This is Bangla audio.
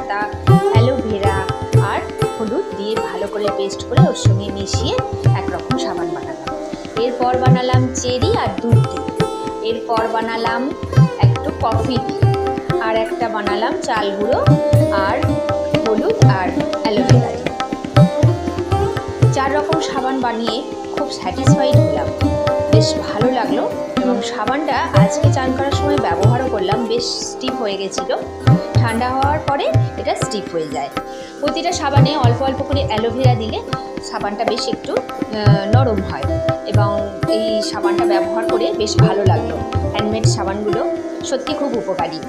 পাতা, অ্যালোভেরা আর হলুদ দিয়ে ভালো করে পেস্ট করে ওর সঙ্গে মিশিয়ে একরকম সাবান বানালাম। এরপর বানালাম চেরি আর দুধ দিয়ে, এরপর বানালাম একটু কফি দিয়ে, আর একটা বানালাম চাল গুঁড়ো আর হলুদ আর অ্যালোভেরা দিয়ে। 4 রকম সাবান বানিয়ে খুব স্যাটিসফাইড হলাম, বেশ ভালো লাগলো। এবং সাবানটা আজকে চান করার সময় ব্যবহারও করলাম, বেশ স্টিফ হয়ে গেছিলো, ঠান্ডা হওয়ার পরে এটা স্টিফ হয়ে যায়। প্রতিটা সাবানে অল্প অল্প করে অ্যালোভেরা দিলে সাবানটা বেশ একটু নরম হয়, এবং এই সাবানটা ব্যবহার করে বেশ ভালো লাগলো। হ্যান্ডমেড সাবানগুলো সত্যি খুব উপকারী।